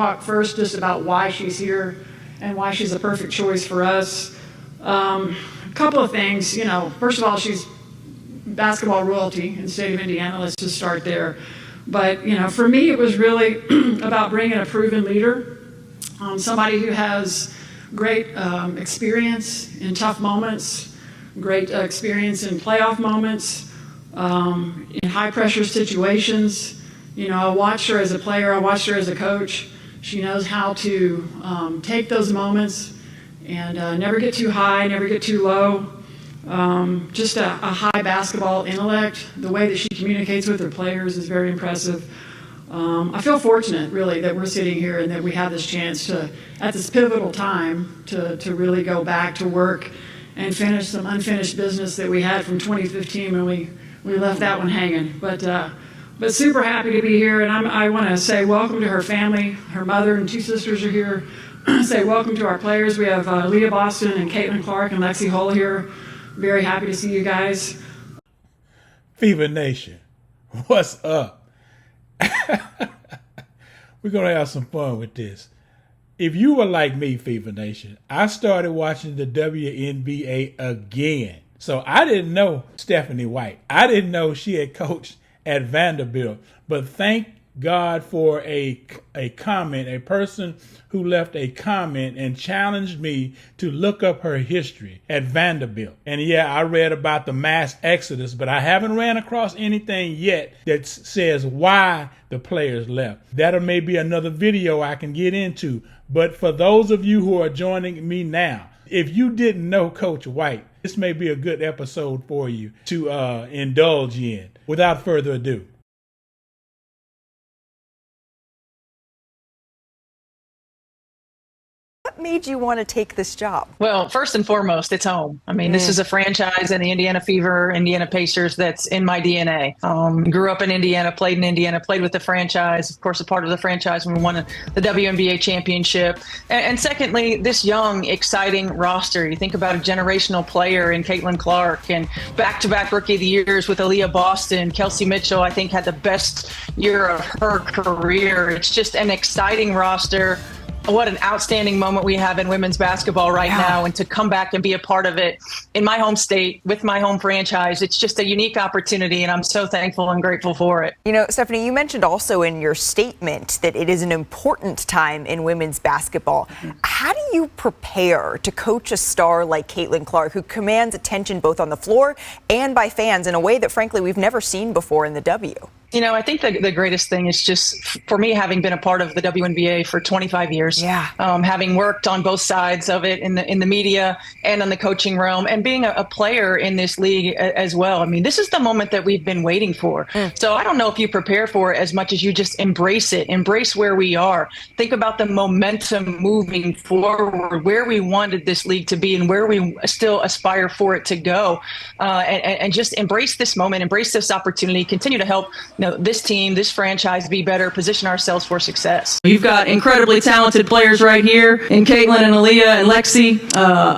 talk first just about why she's here and why she's a perfect choice for us. A couple of things, first of all, she's basketball royalty in the state of Indiana. Let's just start there. But, for me, it was really about bringing a proven leader, somebody who has great experience in tough moments, great experience in playoff moments, in high-pressure situations. I watched her as a player. I watched her as a coach. She knows how to take those moments and never get too high, never get too low. Just a high basketball intellect. The way that she communicates with her players is very impressive. I feel fortunate, really, that we're sitting here and that we have this chance to, at this pivotal time, to really go back to work and finish some unfinished business that we had from 2015 when we left that one hanging. But super happy to be here, and I want to say welcome to her family. Her mother and 2 sisters are here. Say welcome to our players. We have Leah Boston and Caitlin Clark and Lexi Hull here. Very happy to see you guys. Fever Nation, what's up? We're going to have some fun with this. If you were like me, Fever Nation, I started watching the WNBA again. So I didn't know Stephanie White. I didn't know she had coached at Vanderbilt. But thank God for a comment, a person who left a comment and challenged me to look up her history at Vanderbilt. And yeah, I read about the mass exodus, but I haven't ran across anything yet that says why the players left. That may be another video I can get into. But for those of you who are joining me now, if you didn't know Coach White, this may be a good episode for you to indulge in. Without further ado. What made you want to take this job? Well, first and foremost, it's home. I mean, this is a franchise in the Indiana Fever, Indiana Pacers that's in my DNA. Grew up in Indiana, played in Indiana, played with the franchise, of course, a part of the franchise when we won the WNBA championship. And secondly, this young, exciting roster. You think about a generational player in Caitlin Clark and back-to-back Rookie of the Years with Aaliyah Boston. Kelsey Mitchell, I think, had the best year of her career. It's just an exciting roster. What an outstanding moment we have in women's basketball right now, and to come back and be a part of it in my home state with my home franchise, it's just a unique opportunity, and I'm so thankful and grateful for it. Stephanie, you mentioned also in your statement that it is an important time in women's basketball. How do you prepare to coach a star like Caitlin Clark, who commands attention both on the floor and by fans in a way that, frankly, we've never seen before in the W? I think the greatest thing is just, for me, having been a part of the WNBA for 25 years, having worked on both sides of it in the media and in the coaching realm, and being a player in this league as well. I mean, this is the moment that we've been waiting for. So I don't know if you prepare for it as much as you just embrace it, embrace where we are. Think about the momentum moving forward, where we wanted this league to be and where we still aspire for it to go, and just embrace this moment, embrace this opportunity, continue to help this team, this franchise be better, position ourselves for success. You've got incredibly talented players right here in Caitlin and Aaliyah and Lexi,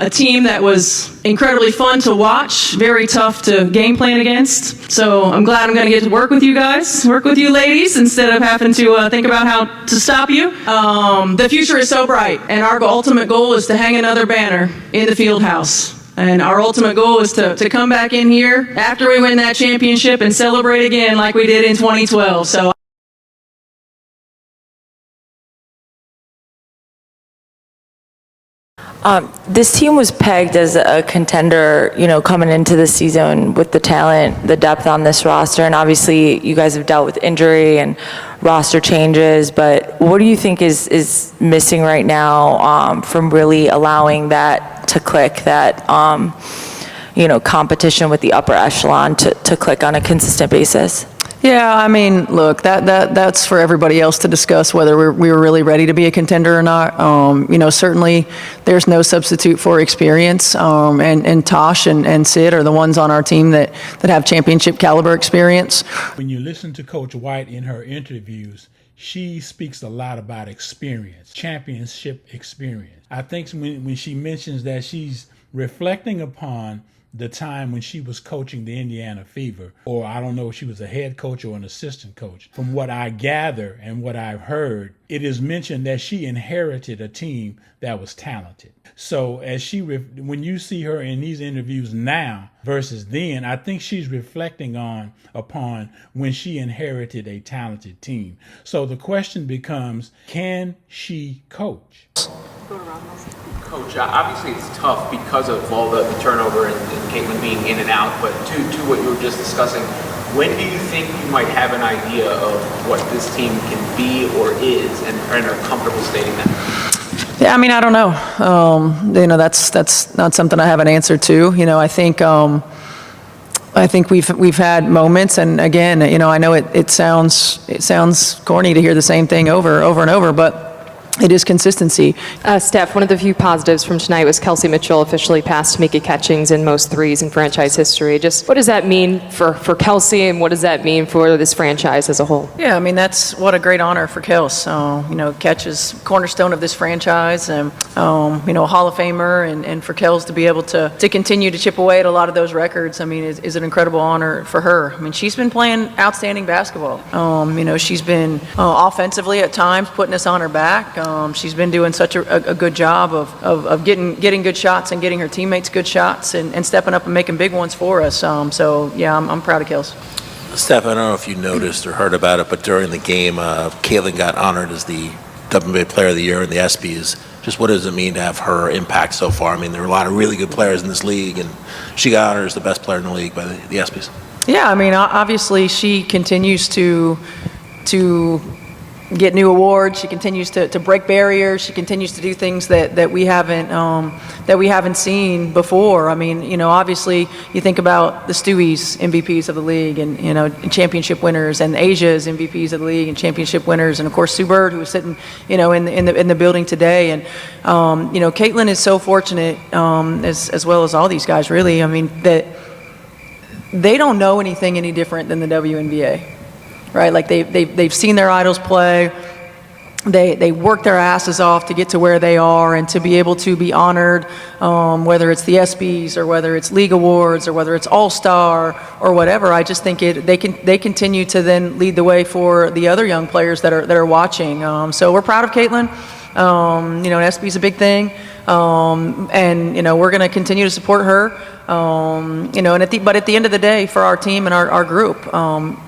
a team that was incredibly fun to watch, very tough to game plan against. So I'm glad I'm going to get to work with you guys, work with you ladies, instead of having to think about how to stop you. The future is so bright, and our ultimate goal is to hang another banner in the field house. And our ultimate goal is to come back in here after we win that championship and celebrate again like we did in 2012. So this team was pegged as a contender, coming into the season with the talent, the depth on this roster, and obviously you guys have dealt with injury and roster changes, but what do you think is missing right now from really allowing that to click, that competition with the upper echelon to click on a consistent basis? Yeah, I mean, look, that's for everybody else to discuss whether we were really ready to be a contender or not. Certainly there's no substitute for experience, and Tosh and Sid are the ones on our team that have championship caliber experience. When you listen to Coach White in her interviews, she speaks a lot about experience, championship experience. I think when she mentions that she's reflecting upon the time when she was coaching the Indiana Fever, or I don't know if she was a head coach or an assistant coach. From what I gather and what I've heard, it is mentioned that she inherited a team that was talented. So when you see her in these interviews now versus then, I think she's reflecting upon when she inherited a talented team. So the question becomes, can she coach? Coach, obviously it's tough because of all the turnover and Caitlin being in and out, but to what you were just discussing, when do you think you might have an idea of what this team can be or is and are comfortable stating that? Yeah, I mean, I don't know. That's not something I have an answer to. I think we've had moments, and again, I know it sounds corny to hear the same thing over and over, but it is consistency. Steph, one of the few positives from tonight was Kelsey Mitchell officially passed Mika Catchings in most threes in franchise history. Just what does that mean for Kelsey, and what does that mean for this franchise as a whole? Yeah, I mean, that's what a great honor for Kels. Catch is cornerstone of this franchise, and a Hall of Famer, and for Kels to be able to continue to chip away at a lot of those records, I mean, is an incredible honor for her. I mean, she's been playing outstanding basketball. She's been offensively at times putting us on her back. She's been doing such a good job of getting good shots and getting her teammates good shots and stepping up and making big ones for us. So yeah, I'm proud of Kels. Steph, I don't know if you noticed or heard about it, but during the game, Caitlin got honored as the WNBA Player of the Year in the ESPYs. Just what does it mean to have her impact so far? I mean, there are a lot of really good players in this league, and she got honored as the best player in the league by the ESPYs. Yeah, I mean, obviously she continues to get new awards. She continues to break barriers. She continues to do things that we haven't seen before. I mean, obviously you think about the Stewie's MVPs of the league, and championship winners, and Asia's MVPs of the league and championship winners, and of course Sue Bird, who was sitting in the building today. And Caitlin is so fortunate, as well as all these guys, really. I mean, that they don't know anything any different than the WNBA. Right, like they've seen their idols play. They work their asses off to get to where they are, and to be able to be honored, whether it's the ESPYs or whether it's league awards or whether it's All-Star or whatever. I just think they continue to then lead the way for the other young players that are watching. So we're proud of Caitlin. An ESPY is a big thing, and we're going to continue to support her. But at the end of the day, for our team and our group,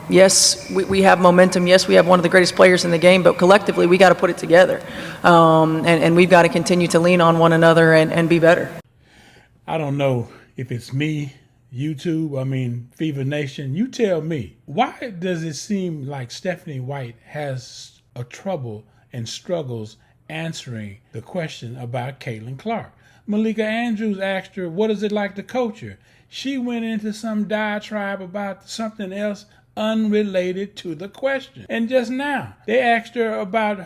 yes, we have momentum. Yes, we have one of the greatest players in the game, but collectively we got to put it together, and we've got to continue to lean on one another and be better. I don't know if it's me, YouTube, Fever Nation. You tell me, why does it seem like Stephanie White has a trouble and struggles answering the question about Caitlin Clark? Malika Andrews asked her, what is it like to coach her? She went into some diatribe about something else unrelated to the question. And just now, they asked her about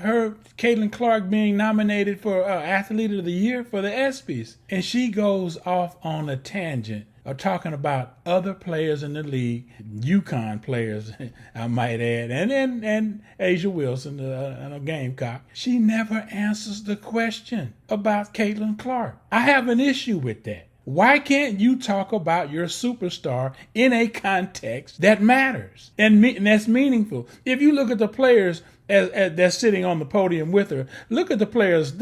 Caitlin Clark, being nominated for Athlete of the Year for the ESPYs. And she goes off on a tangent of talking about other players in the league, UConn players, I might add, and Asia Wilson, a Gamecock. She never answers the question about Caitlin Clark. I have an issue with that. Why can't you talk about your superstar in a context that matters and that's meaningful? If you look at the players as they're sitting on the podium with her, look at the players'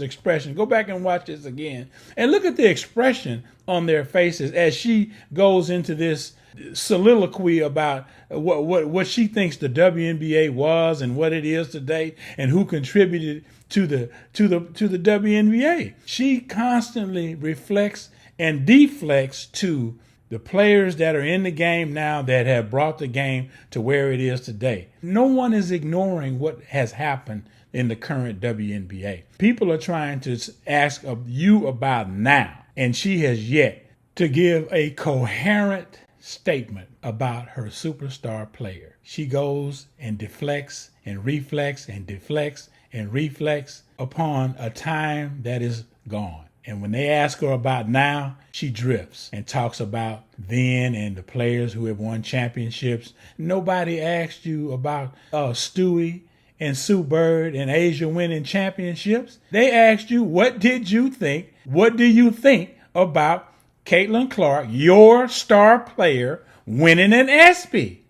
expression. Go back and watch this again, and look at the expression on their faces as she goes into this soliloquy about what she thinks the WNBA was and what it is today, and who contributed to the WNBA. She constantly reflects and deflects to the players that are in the game now that have brought the game to where it is today. No one is ignoring what has happened in the current WNBA. People are trying to ask you about now, and she has yet to give a coherent statement about her superstar player. She goes and deflects and reflects and deflects and reflects upon a time that is gone. And when they ask her about now, she drifts and talks about then and the players who have won championships. Nobody asked you about Stewie and Sue Bird and Asia winning championships. They asked you, what did you think? What do you think about Caitlin Clark, your star player, winning an ESPY.